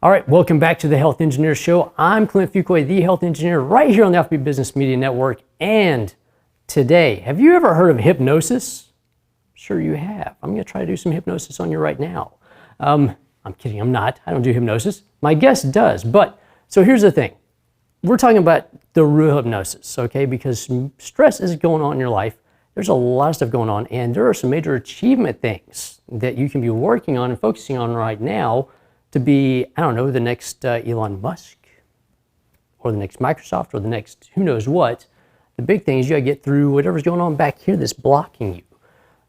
All right, welcome back to the Health Engineer Show. I'm Clint Fuqua, the Health Engineer, right here on the Alphabet Business Media Network. And today, have you ever heard of hypnosis? Sure you have. I'm going to try to do some hypnosis on you right now. I'm kidding, I'm not. I don't do hypnosis. My guest does. But, so here's the thing. We're talking about the real hypnosis, okay? Because stress is going on in your life. There's a lot of stuff going on, and there are some major achievement things that you can be working on and focusing on right now to be, I don't know, the next Elon Musk or the next Microsoft or the next who knows what. The big thing is you gotta get through whatever's going on back here that's blocking you.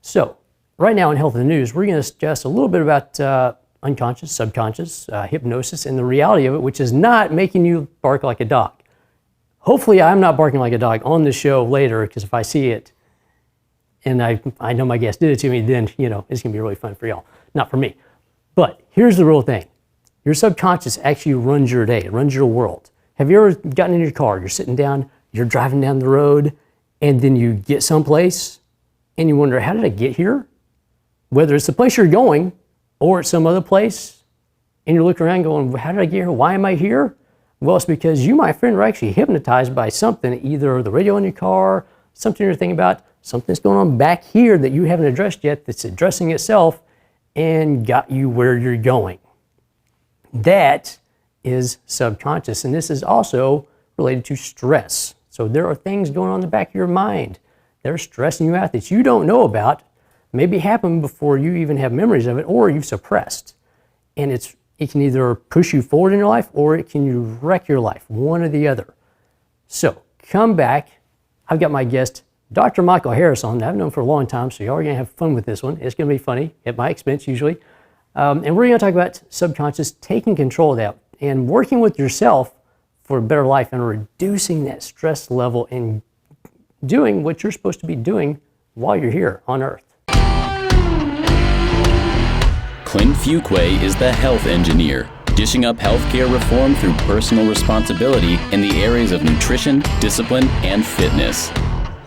So right now in Health in the News, we're gonna discuss a little bit about unconscious, subconscious, hypnosis, and the reality of it, which is not making you bark like a dog. Hopefully I'm not barking like a dog on the show later, because if I see it and I know my guest did it to me, then it's gonna be really fun for y'all, not for me. But here's the real thing. Your subconscious actually runs your day, runs your world. Have you ever gotten in your car, you're sitting down, you're driving down the road, and then you get someplace, and you wonder, how did I get here? Whether it's the place you're going, or it's some other place, and you're looking around going, how did I get here? Why am I here? Well, it's because you, my friend, are actually hypnotized by something, either the radio in your car, something you're thinking about, something that's going on back here that you haven't addressed yet, that's addressing itself, and got you where you're going. That is subconscious, and this is also related to stress. So there are things going on in the back of your mind that are stressing you out that you don't know about, maybe happened before you even have memories of it, or you've suppressed. And it can either push you forward in your life, or it can wreck your life, one or the other. So come back. I've got my guest, Dr. Michael Harris, on. I've known him for a long time, so you're going to have fun with this one. It's going to be funny, at my expense usually. And we're going to talk about subconscious, taking control of that, and working with yourself for a better life, and reducing that stress level, and doing what you're supposed to be doing while you're here on Earth. Clint Fuqua is the Health Engineer, dishing up healthcare reform through personal responsibility in the areas of nutrition, discipline, and fitness.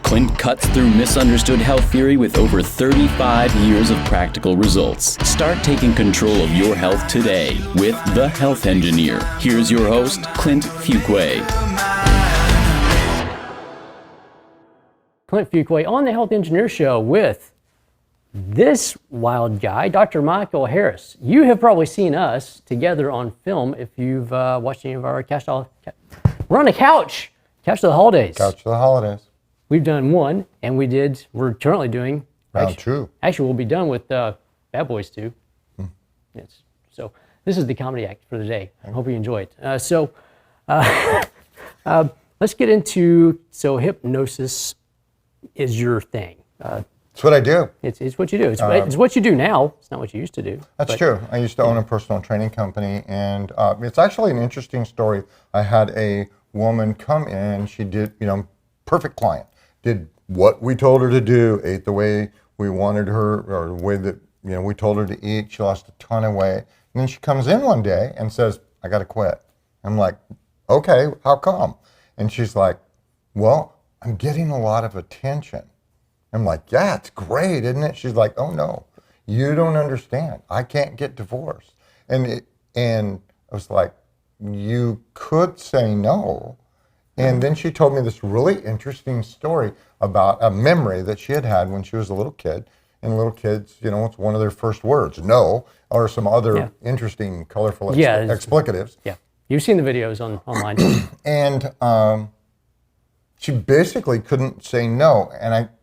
Clint cuts through misunderstood health theory with over 35 years of practical results. Start taking control of your health today with The Health Engineer. Here's your host, Clint Fuqua. Clint Fuqua on the Health Engineer Show with this wild guy, Dr. Michael Harris. You have probably seen us together on film if you've watched any of our We're on a couch of the holidays. Couch of the holidays. We've done one, and we're currently doing round two. Actually, we'll be done with Bad Boys 2. Yes. So this is the comedy act for the day. I hope you enjoy it. Let's get into, hypnosis is your thing. It's what I do. It's what you do. It's what you do now. It's not what you used to do. That's true. I used to own a personal training company, and it's actually an interesting story. I had a woman come in. She did, perfect client. Did what we told her to do, ate the way we wanted her, or the way that we told her to eat. She lost a ton of weight. And then she comes in one day and says, I got to quit. I'm like, okay, how come? And she's like, well, I'm getting a lot of attention. I'm like, yeah, it's great, isn't it? She's like, oh no, you don't understand. I can't get divorced. And I was like, you could say no. And then she told me this really interesting story about a memory that she had when she was a little kid. And little kids, it's one of their first words, no, or some other interesting, colorful explicatives. Yeah, you've seen the videos online. And she basically couldn't say no.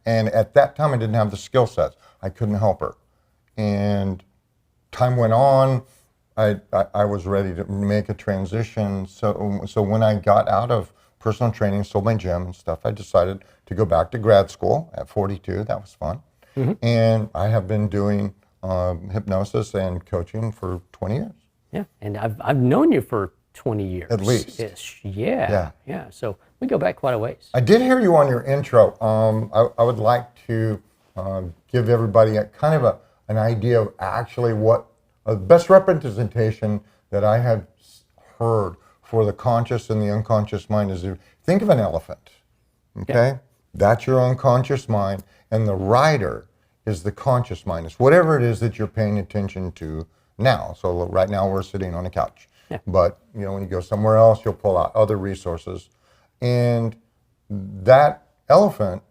And at that time, I didn't have the skill sets. I couldn't help her. And time went on. I was ready to make a transition. So when I got out of personal training, sold my gym and stuff, I decided to go back to grad school at 42. That was fun. Mm-hmm. And I have been doing hypnosis and coaching for 20 years. Yeah, and I've known you for 20 years. At least. Ish. Yeah. So we go back quite a ways. I did hear you on your intro. I would like to give everybody an idea of actually what the best representation that I have heard for the conscious and the unconscious mind is, think of an elephant, okay? Yeah. That's your unconscious mind, and the rider is the conscious mind. It's whatever it is that you're paying attention to now. So right now we're sitting on a couch. But, you know, when you go somewhere else, you'll pull out other resources. And that elephant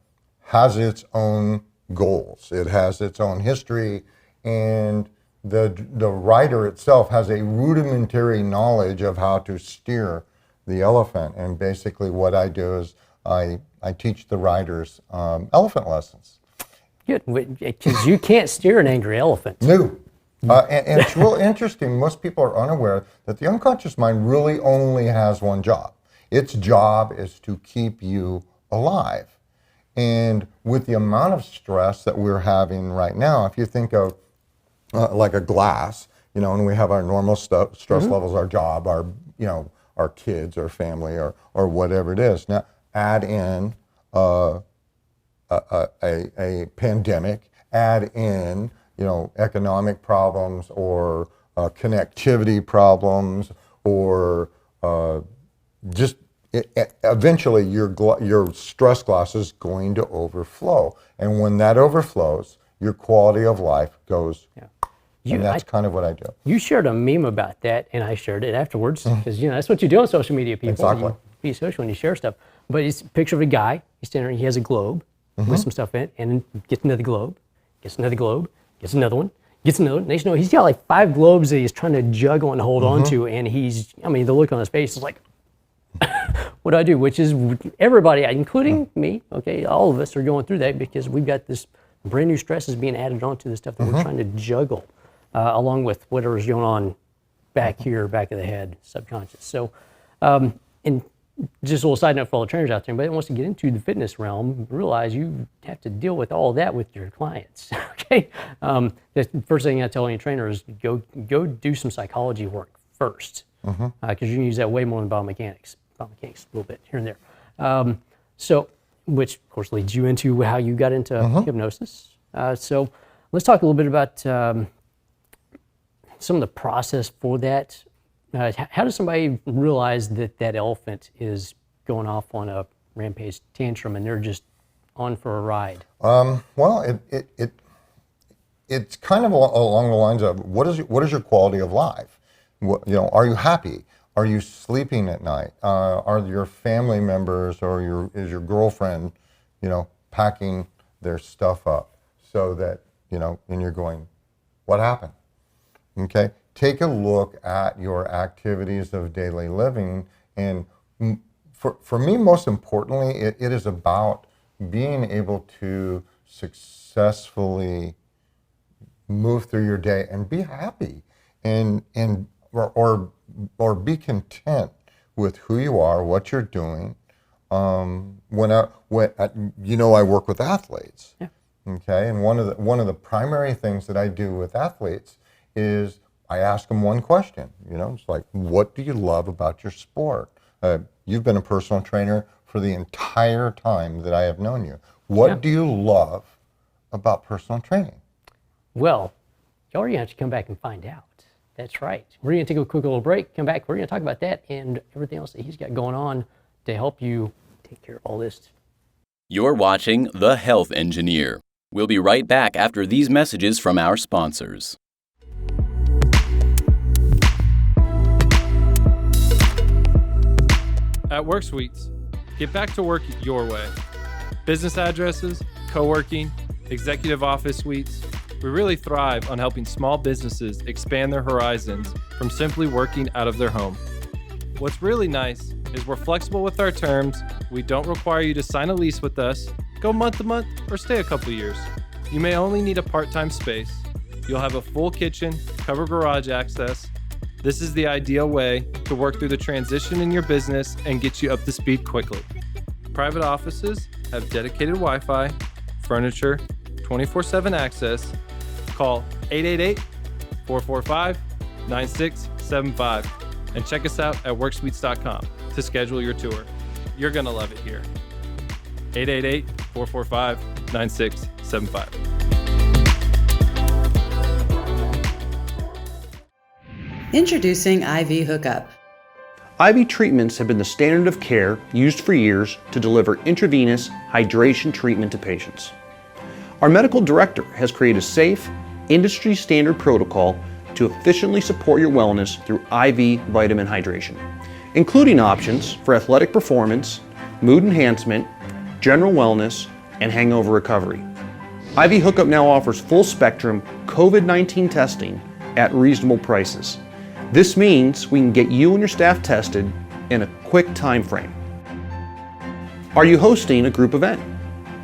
has its own goals. It has its own history, and the rider itself has a rudimentary knowledge of how to steer the elephant. And basically what I do is I teach the riders elephant lessons. Good, because you can't steer an angry elephant. No. And it's real interesting. Most people are unaware that the unconscious mind really only has one job. Its job is to keep you alive. And with the amount of stress that we're having right now, if you think of like a glass, you know, and we have our normal stress levels, our job, our, you know, our kids, our family, or whatever it is. Now, add in a pandemic, add in, you know, economic problems or connectivity problems, or just eventually your stress glass is going to overflow. And when that overflows, your quality of life goes. Yeah. And that's kind of what I do. You shared a meme about that, and I shared it afterwards, because you know that's what you do on social media, people. Exactly. You be social when you share stuff. But it's a picture of a guy. He's standing there, he has a globe with some stuff in it, and then gets another globe, gets another globe, gets another one, gets another one. Next, you know, he's got like 5 globes that he's trying to juggle and hold on to, and he's, I mean, the look on his face is like, what do I do? Which is everybody, including me, okay, all of us are going through that because we've got this brand new stresses being added onto the stuff that we're trying to juggle. Along with whatever's going on back here, back of the head, subconscious. So, and just a little side note for all the trainers out there, anybody that wants to get into the fitness realm, realize you have to deal with all that with your clients, okay? The first thing I tell any trainer is go do some psychology work first, because you can use that way more than biomechanics a little bit here and there. So, which of course leads you into how you got into hypnosis. So let's talk a little bit about some of the process for that. How does somebody realize that that elephant is going off on a rampage tantrum and they're just on for a ride? Well, it's kind of along the lines of what is your quality of life? You know, are you happy? Are you sleeping at night? Are your family members or is your girlfriend, you know, packing their stuff up so that, you know, and you're going, what happened? Okay, take a look at your activities of daily living, and for me, most importantly, it is about being able to successfully move through your day and be happy, and or be content with who you are, what you're doing. You know, I work with athletes. Yeah. Okay, and one of the primary things that I do with athletes is I ask them one question. You know, it's like, what do you love about your sport? You've been a personal trainer for the entire time that I have known you. What do you love about personal training? Well, y'all are going to have to come back and find out. That's right. We're going to take a quick little break, come back, we're going to talk about that and everything else that he's got going on to help you take care of all this. You're watching The Health Engineer. We'll be right back after these messages from our sponsors. At Work Suites, get back to work your way. Business addresses, co-working, executive office suites. We really thrive on helping small businesses expand their horizons from simply working out of their home. What's really nice is we're flexible with our terms. We don't require you to sign a lease with us, go month to month, or stay a couple years. You may only need a part-time space. You'll have a full kitchen, covered garage access. This is the ideal way to work through the transition in your business and get you up to speed quickly. Private offices have dedicated Wi-Fi, furniture, 24/7 access. Call 888-445-9675 and check us out at worksuites.com to schedule your tour. You're going to love it here. 888-445-9675. Introducing IV Hookup. IV treatments have been the standard of care used for years to deliver intravenous hydration treatment to patients. Our medical director has created a safe, industry-standard protocol to to efficiently support your wellness through IV vitamin hydration, including options for athletic performance, mood enhancement, general wellness, and hangover recovery. IV Hookup now offers full spectrum COVID-19 testing at reasonable prices. This means we can get you and your staff tested in a quick time frame. Are you hosting a group event?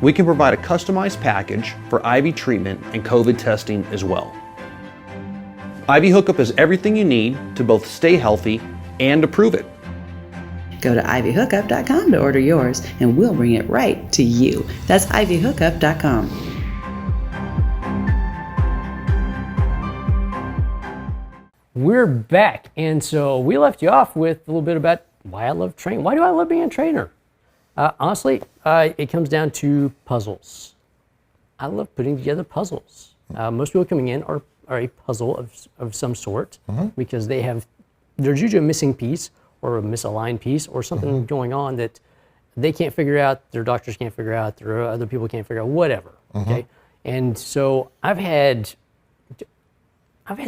We can provide a customized package for IV treatment and COVID testing as well. IV Hookup is everything you need to both stay healthy and to prove it. Go to ivyhookup.com to order yours, and we'll bring it right to you. That's ivyhookup.com. We're back, and so we left you off with a little bit about why I love training. Why do I love being a trainer? Honestly, it comes down to puzzles. I love putting together puzzles. Most people coming in are a puzzle of some sort because there's usually a missing piece or a misaligned piece or something going on that they can't figure out, their doctors can't figure out, their other people can't figure out, whatever. Okay, and so I've had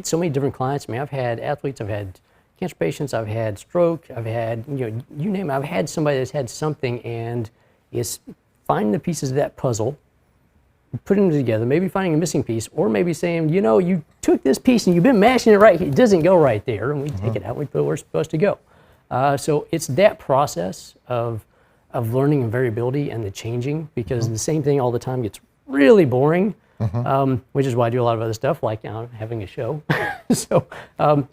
so many different clients. I mean, I've had athletes, I've had cancer patients, I've had stroke, I've had, you name it. I've had somebody that's had something, and is finding the pieces of that puzzle, putting them together, maybe finding a missing piece, or maybe saying, you took this piece and you've been mashing it right here. It doesn't go right there, and we take it out, we put it where it's supposed to go. So it's that process of learning and variability and the changing, because the same thing all the time gets really boring. Which is why I do a lot of other stuff, like having a show. So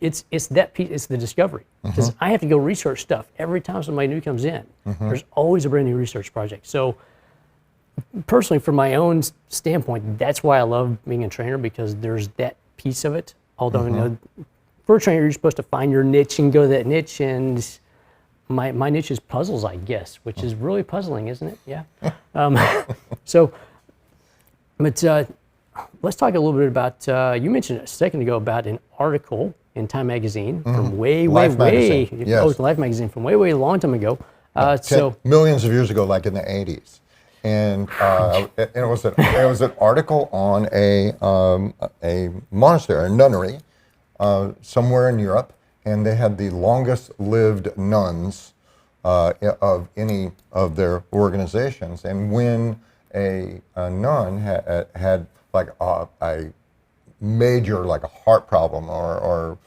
it's that piece, it's the discovery. Because I have to go research stuff every time somebody new comes in. There's always a brand new research project. So personally, from my own standpoint, that's why I love being a trainer, because there's that piece of it. Although for a trainer, you're supposed to find your niche and go to that niche, and my niche is puzzles, I guess, which is really puzzling, isn't it? Yeah. But let's talk a little bit about, you mentioned a second ago about an article in Time Magazine from Life magazine, yes. Oh, it's Life Magazine from way long time ago. Millions of years ago, like in the 80s. And it was an article on a monastery, a nunnery, somewhere in Europe, and they had the longest lived nuns of any of their organizations. And when a nun had like a major, like a heart problem or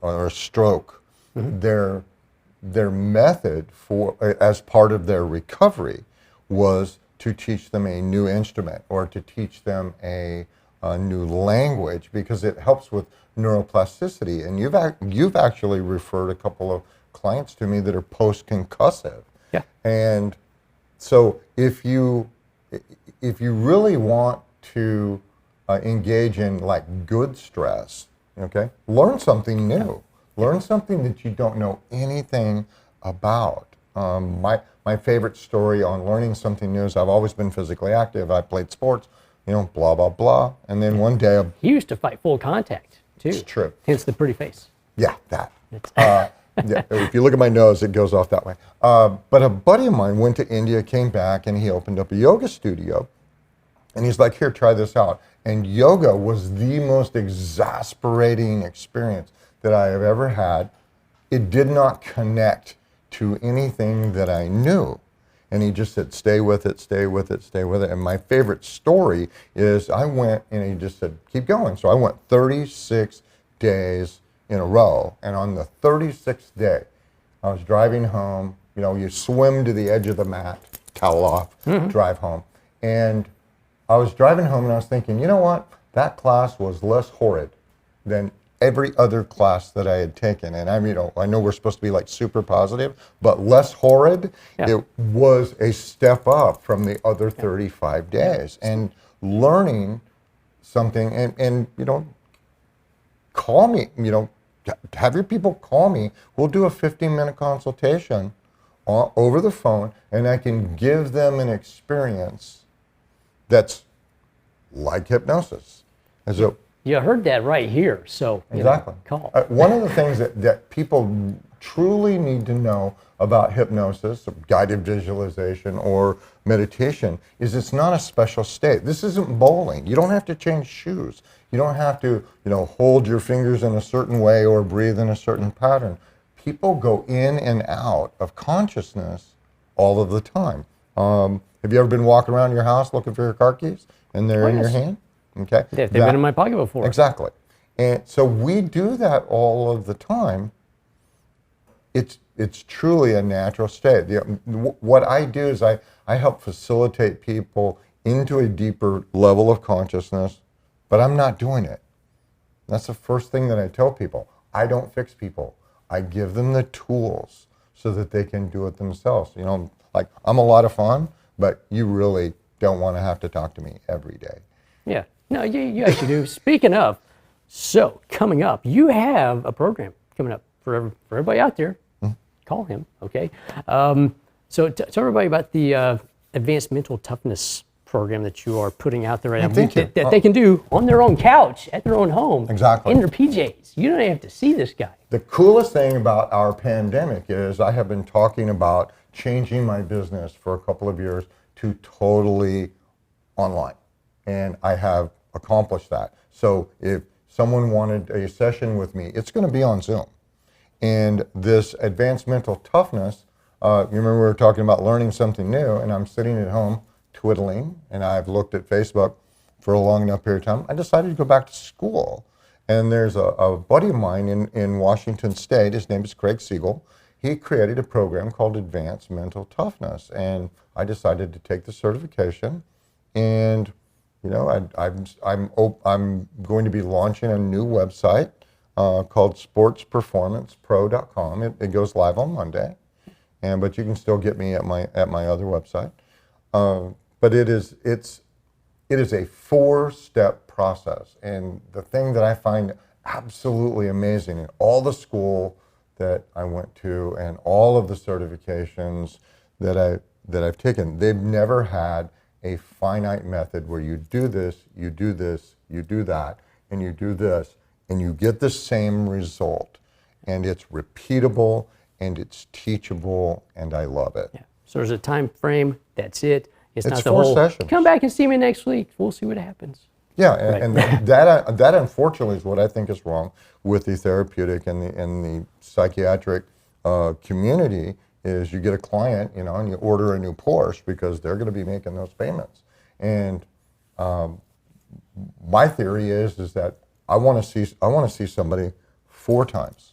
a stroke, their method for, as part of their recovery, was to teach them a new instrument or to teach them a new language, because it helps with neuroplasticity. And you've actually referred a couple of clients to me that are post-concussive. Yeah. And so if you really want to engage in like good stress, okay, learn something new. Learn something that you don't know anything about. My favorite story on learning something new is I've always been physically active. I played sports, blah, blah, blah. And then one day... He used to fight full contact, too. It's true. Hence the pretty face. Yeah, that. Yeah, if you look at my nose, it goes off that way. But a buddy of mine went to India, came back, and he opened up a yoga studio. And he's like, here, try this out. And yoga was the most exasperating experience that I have ever had. It did not connect to anything that I knew. And he just said, stay with it, stay with it, stay with it. And my favorite story is I went, and he just said, keep going. So I went 36 days in a row. And on the 36th day, I was driving home. You swim to the edge of the mat, towel off, drive home. And I was driving home, and I was thinking, you know what? That class was less horrid than every other class that I had taken. And I know we're supposed to be like super positive, but less horrid, it was a step up from the other 35 days. And learning something, and call me, have your people call me. We'll do a 15-minute consultation over the phone, and I can give them an experience that's like hypnosis. And so, you heard that right here, so exactly. Call. One of the things that people truly need to know about hypnosis, or guided visualization, or meditation is it's not a special state. This isn't bowling. You don't have to change shoes. You don't have to, hold your fingers in a certain way or breathe in a certain pattern. People go in and out of consciousness all of the time. Have you ever been walking around your house looking for your car keys and they're in your hand? Okay. They've been in my pocket before. Exactly. And so we do that all of the time. It's truly a natural state. What I do is I help facilitate people into a deeper level of consciousness, but I'm not doing it. That's the first thing that I tell people. I don't fix people. I give them the tools so that they can do it themselves. Like, I'm a lot of fun, but you really don't want to have to talk to me every day. Yeah. No, you actually do. Speaking of, so coming up, you have a program coming up for everybody out there. Call him, okay? So tell everybody about the advanced mental toughness program that you are putting out there right now. That they can do on their own couch, at their own home. Exactly. In their PJs. You don't even have to see this guy. The coolest thing about our pandemic is I have been talking about changing my business for a couple of years to totally online. And I have accomplished that. So if someone wanted a session with me, it's going to be on Zoom. And this advanced mental toughness, you remember we were talking about learning something new, and I'm sitting at home twiddling, and I've looked at Facebook for a long enough period of time. I decided to go back to school. And there's a buddy of mine in Washington State, his name is Craig Siegel. He created a program called Advanced Mental Toughness. And I decided to take the certification. And, I'm going to be launching a new website called sportsperformancepro.com. It goes live on Monday, but you can still get me at my other website. But it's a 4-step process, and the thing that I find absolutely amazing in all the school that I went to and all of the certifications that I've taken, they've never had a finite method where you do this, you do this, you do that, and you do this, and you get the same result. And it's repeatable, and it's teachable, and I love it. Yeah. So there's a time frame. That's it. It's not the 4 whole, sessions. Come back and see me next week. We'll see what happens. Yeah, and that unfortunately is what I think is wrong with the therapeutic and the psychiatric community. Is you get a client, and you order a new Porsche because they're going to be making those payments. And my theory is that I want to see somebody 4 times.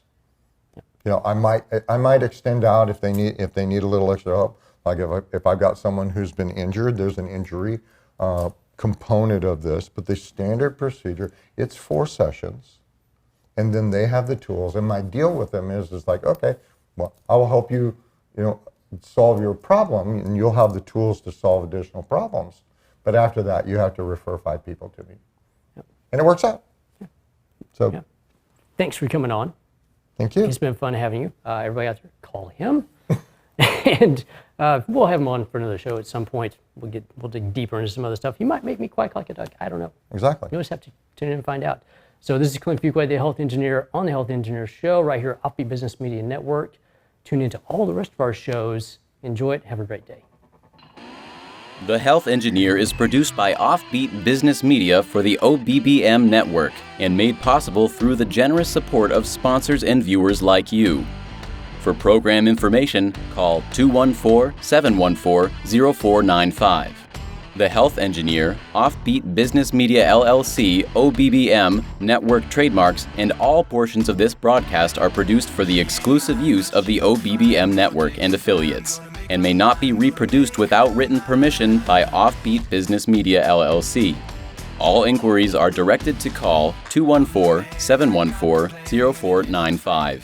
I might extend out if they need a little extra help. Like if I've got someone who's been injured, there's an injury component of this, but the standard procedure, it's 4 sessions, and then they have the tools. And my deal with them is like, okay, well, I will help you, solve your problem, and you'll have the tools to solve additional problems. But after that, you have to refer 5 people to me, and it works out. So, thanks for coming on. Thank you. It's been fun having you. Everybody out there, call him. And we'll have him on for another show at some point. We'll dig deeper into some other stuff. He might make me quack like a duck. I don't know. Exactly. You'll just have to tune in and find out. So this is Clint Fuqua, the Health Engineer, on the Health Engineer Show right here at OBBM Business Media Network. Tune into all the rest of our shows. Enjoy it. Have a great day. The Health Engineer is produced by Offbeat Business Media for the OBBM network and made possible through the generous support of sponsors and viewers like you. For program information, call 214-714-0495. The Health Engineer, Offbeat Business Media LLC, OBBM, network trademarks, and all portions of this broadcast are produced for the exclusive use of the OBBM network and affiliates, and may not be reproduced without written permission by Offbeat Business Media LLC. All inquiries are directed to call 214-714-0495.